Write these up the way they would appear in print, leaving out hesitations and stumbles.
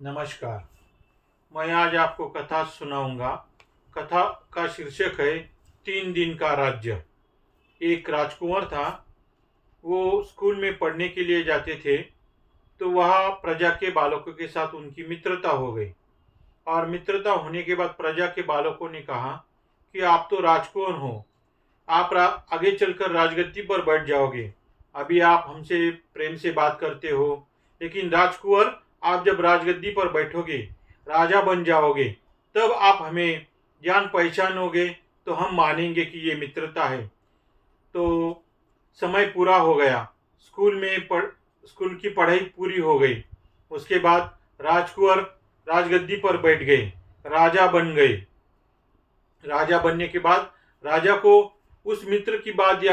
नमस्कार। मैं आज आपको कथा सुनाऊंगा। कथा का शीर्षक है 3 दिन का राज्य। एक राजकुंवर था। वो स्कूल में पढ़ने के लिए जाते थे, तो वहाँ प्रजा के बालकों के साथ उनकी मित्रता हो गई। और मित्रता होने के बाद प्रजा के बालकों ने कहा कि आप तो राजकुंवर हो, आप आगे चलकर राजगद्दी पर बैठ जाओगे। अभी आप हमसे प्रेम से बात करते हो, लेकिन राजकुंवर, आप जब राजगद्दी पर बैठोगे, राजा बन जाओगे, तब आप हमें जान पहचानोगे, तो हम मानेंगे कि ये मित्रता है। तो समय पूरा हो गया। स्कूल की पढ़ाई पूरी हो गई। उसके बाद राजकुंवर राजगद्दी पर बैठ गए, राजा बन गए। राजा बनने के बाद राजा को उस मित्र की बात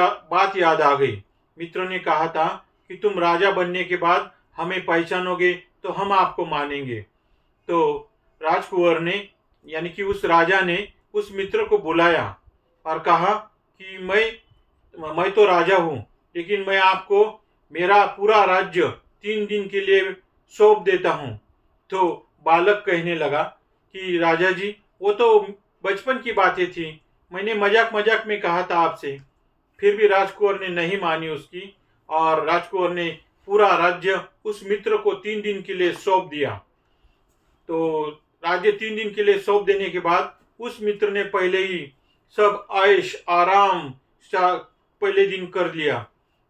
याद आ गई। मित्र ने कहा था कि तुम राजा बनने के बाद हमें पहचानोगे तो हम आपको मानेंगे। तो राजकुंवर ने, यानी कि उस राजा ने, उस मित्र को बुलाया और कहा कि मैं तो राजा हूँ, लेकिन मैं आपको मेरा पूरा राज्य 3 दिन के लिए सौंप देता हूँ। तो बालक कहने लगा कि राजा जी, वो तो बचपन की बातें थी, मैंने मजाक मजाक में कहा था आपसे। फिर भी राजकुंवर ने नहीं मानी उसकी, और राजकुंवर ने पूरा राज्य उस मित्र को 3 दिन के लिए सौंप दिया। तो राज्य 3 दिन के लिए सौंप देने के बाद उस मित्र ने पहले ही सब ऐश आराम पहले दिन कर लिया।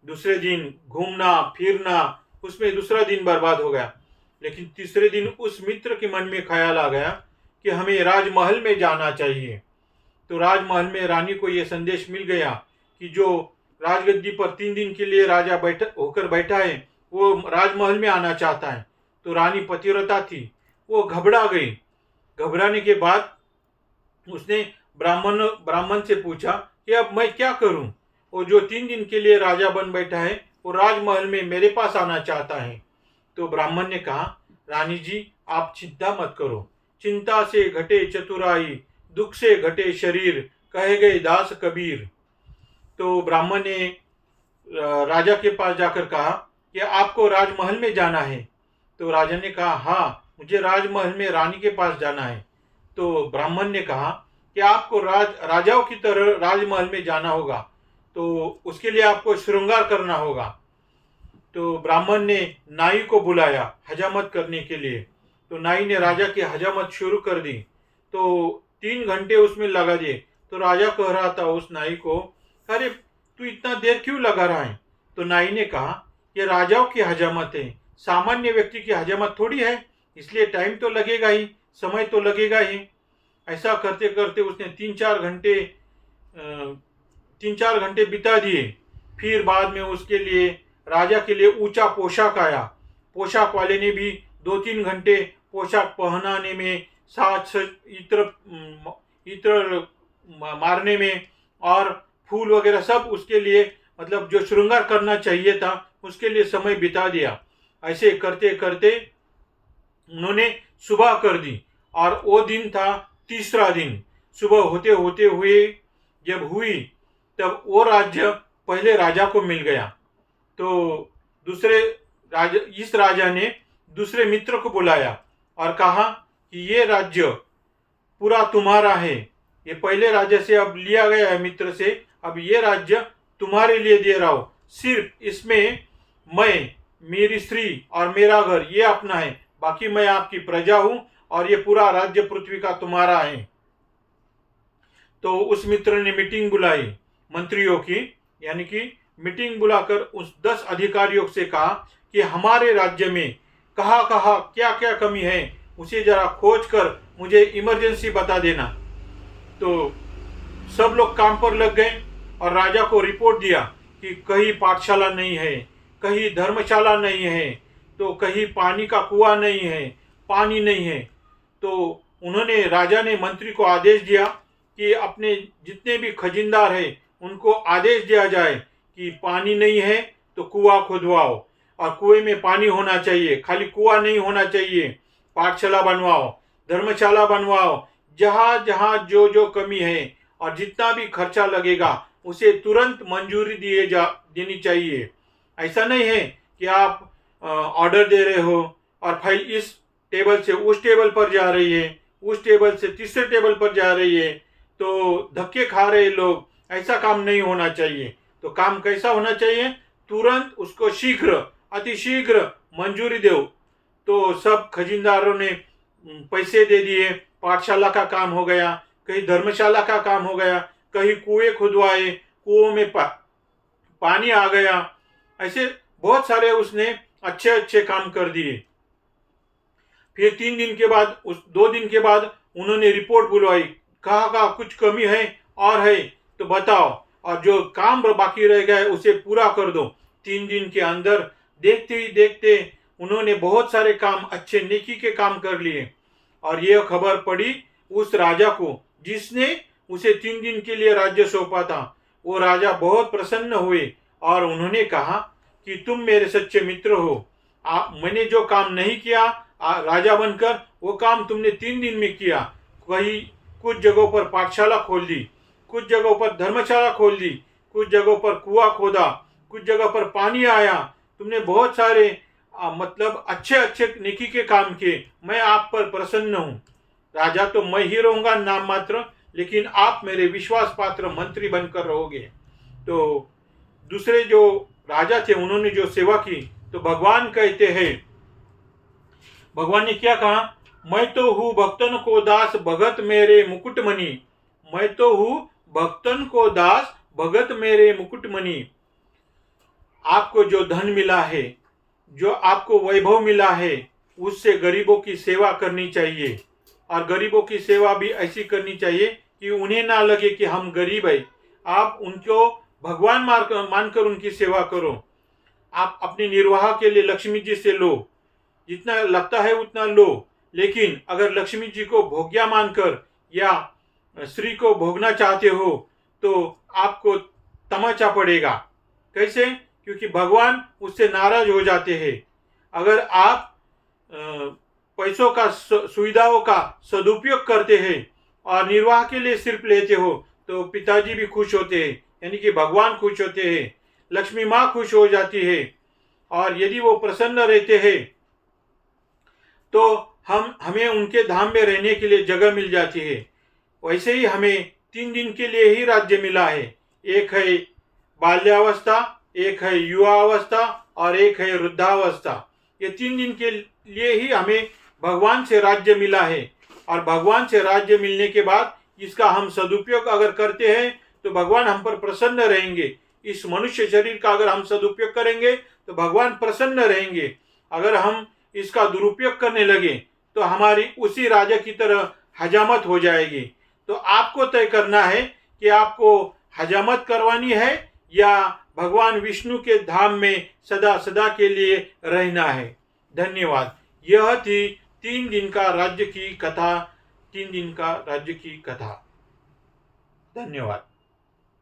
दूसरे दिन घूमना फिरना, उसमें दूसरा दिन बर्बाद हो गया। लेकिन तीसरे दिन उस मित्र के मन में ख्याल आ गया कि हमें राजमहल में जाना चाहिए। तो राजमहल में रानी को यह संदेश मिल गया कि जो राजगद्दी पर 3 दिन के लिए राजा होकर बैठा है, वो राजमहल में आना चाहता है। तो रानी पतिव्रता थी, वो घबरा गई। घबराने के बाद उसने ब्राह्मण से पूछा कि अब मैं क्या करूं? वो जो 3 दिन के लिए राजा बन बैठा है, वो राजमहल में मेरे पास आना चाहता है। तो ब्राह्मण ने कहा, रानी जी, आप चिंता मत करो। चिंता से घटे चतुराई, दुख से घटे शरीर, कहे गए दास कबीर। तो ब्राह्मण ने राजा के पास जाकर कहा कि आपको राजमहल में जाना है। तो राजा ने कहा, हाँ, मुझे राजमहल में रानी के पास जाना है। तो ब्राह्मण ने कहा कि आपको राजाओं की तरह राजमहल में जाना होगा, तो उसके लिए आपको श्रृंगार करना होगा। तो ब्राह्मण ने नाई को बुलाया हजामत करने के लिए। तो नाई ने राजा की हजामत शुरू कर दी। तो 3 घंटे उसमें लगा दिए। तो राजा कह रहा था उस नाई को, अरे तू इतना देर क्यों लगा रहा है? तो नाई ने कहा, ये राजाओं की हजामत है, सामान्य व्यक्ति की हजामत थोड़ी है, इसलिए टाइम तो लगेगा ही, समय तो लगेगा ही। ऐसा करते करते उसने 3-4 घंटे बिता दिए। फिर बाद में उसके लिए, राजा के लिए ऊंचा पोशाक आया। पोशाक वाले ने भी 2-3 घंटे पोशाक पहनाने में, साज इत्र मारने में, और फूल वगैरह सब उसके लिए, मतलब जो श्रृंगार करना चाहिए था उसके लिए समय बिता दिया। ऐसे करते करते उन्होंने सुबह कर दी, और वो दिन था तीसरा दिन। सुबह होते होते हुए जब हुई, तब वो राज्य पहले राजा को मिल गया। तो इस राजा ने दूसरे मित्र को बुलाया और कहा कि ये राज्य पूरा तुम्हारा है। ये पहले राज्य से अब लिया गया है मित्र से, अब ये राज्य तुम्हारे लिए दे रहा हूं। सिर्फ इसमें मैं, मेरी स्त्री और मेरा घर ये अपना है, बाकी मैं आपकी प्रजा हूं, और ये पूरा राज्य पृथ्वी का तुम्हारा है। तो उस मित्र ने मीटिंग बुलाई मंत्रियों की, यानी कि मीटिंग बुलाकर उस 10 अधिकारियों से कहा कि हमारे राज्य में कहाँ कहाँ क्या क्या कमी है, उसे जरा खोज कर मुझे इमरजेंसी बता देना। तो सब लोग काम पर लग गए और राजा को रिपोर्ट दिया कि कहीं पाठशाला नहीं है, कहीं धर्मशाला नहीं है, तो कहीं पानी का कुआं नहीं है, पानी नहीं है। तो उन्होंने, राजा ने मंत्री को आदेश दिया कि अपने जितने भी खजिनदार हैं उनको आदेश दिया जाए कि पानी नहीं है तो कुआं खुदवाओ, और कुएं में पानी होना चाहिए, खाली कुआं नहीं होना चाहिए। पाठशाला बनवाओ, धर्मशाला बनवाओ, जहाँ जहाँ जो जो कमी है और जितना भी खर्चा लगेगा उसे तुरंत मंजूरी देनी चाहिए। ऐसा नहीं है कि आप ऑर्डर दे रहे हो और फाइल इस टेबल से उस टेबल पर जा रही है, उस टेबल से तीसरे टेबल पर जा रही है, तो धक्के खा रहे लोग, ऐसा काम नहीं होना चाहिए। तो काम कैसा होना चाहिए? तुरंत उसको शीघ्र, अतिशीघ्र मंजूरी दो। तो सब खजीनदारों ने पैसे दे दिए, पाठशाला का काम हो गया, कहीं धर्मशाला का काम हो गया, कहीं कुएं खुदवाए, कुओं में पानी आ गया, ऐसे बहुत सारे उसने अच्छे अच्छे काम कर दिए। फिर 3 दिन के बाद, उस 2 दिन के बाद उन्होंने रिपोर्ट बुलवाई, कहा कुछ कमी है और है तो बताओ, और जो काम बाकी रह गया है उसे पूरा कर दो। 3 दिन के अंदर देखते ही देखते उन्होंने बहुत सारे काम, अच्छे नेकी के काम कर लिए। और यह खबर पड़ी उस राजा को जिसने उसे 3 दिन के लिए राज्य सौंपा था। वो राजा बहुत प्रसन्न हुए और उन्होंने कहा कि तुम मेरे सच्चे मित्र हो। मैंने जो काम नहीं किया राजा बनकर, वो काम तुमने 3 दिन में किया। कहीं कुछ जगहों पर पाठशाला खोल दी, कुछ जगहों पर धर्मशाला खोल दी, कुछ जगहों पर कुआं खोदा, कुछ जगह पर पानी आया। तुमने बहुत सारे मतलब अच्छे अच्छे नेकी के काम किए। मैं आप पर प्रसन्न हूँ। राजा तो मैं ही रहूंगा नाम मात्र, लेकिन आप मेरे विश्वास पात्र मंत्री बनकर रहोगे। तो दूसरे जो राजा थे उन्होंने जो सेवा की, तो भगवान कहते हैं, भगवान ने क्या कहा? मैं तो हूँ भक्तन को दास भगत मेरे मुकुटमणि। मैं तो हूँ भक्तन को दास भगत मेरे मुकुटमणि। आपको जो धन मिला है, जो आपको वैभव मिला है, उससे गरीबों की सेवा करनी चाहिए। और गरीबों की सेवा भी ऐसी करनी चाहिए कि उन्हें ना लगे कि हम गरीब है। आप उनको भगवान मानकर उनकी सेवा करो। आप अपने निर्वाह के लिए लक्ष्मी जी से लो, जितना लगता है उतना लो। लेकिन अगर लक्ष्मी जी को भोग्या मानकर या श्री को भोगना चाहते हो तो आपको तमाचा पड़ेगा। कैसे? क्योंकि भगवान उससे नाराज हो जाते हैं। अगर आप पैसों का, सुविधाओं का सदुपयोग करते हैं और निर्वाह के लिए सिर्फ लेते हो, तो पिताजी भी खुश होते हैं, यानी कि भगवान खुश होते हैं, लक्ष्मी माँ खुश हो जाती है। और यदि वो प्रसन्न रहते हैं तो हमें उनके धाम में रहने के लिए जगह मिल जाती है। वैसे ही हमें 3 दिन के लिए ही राज्य मिला है। एक है बाल्यावस्था, एक है युवा अवस्था और एक है वृद्धावस्था। ये 3 दिन के लिए ही हमें भगवान से राज्य मिला है। और भगवान से राज्य मिलने के बाद इसका हम सदुपयोग अगर करते हैं तो भगवान हम पर प्रसन्न रहेंगे। इस मनुष्य शरीर का अगर हम सदुपयोग करेंगे तो भगवान प्रसन्न रहेंगे। अगर हम इसका दुरुपयोग करने लगे तो हमारी उसी राजा की तरह हजामत हो जाएगी। तो आपको तय करना है कि आपको हजामत करवानी है या भगवान विष्णु के धाम में सदा सदा के लिए रहना है। धन्यवाद। यह थी 3 दिन का राज्य की कथा। 3 दिन का राज्य की कथा। धन्यवाद।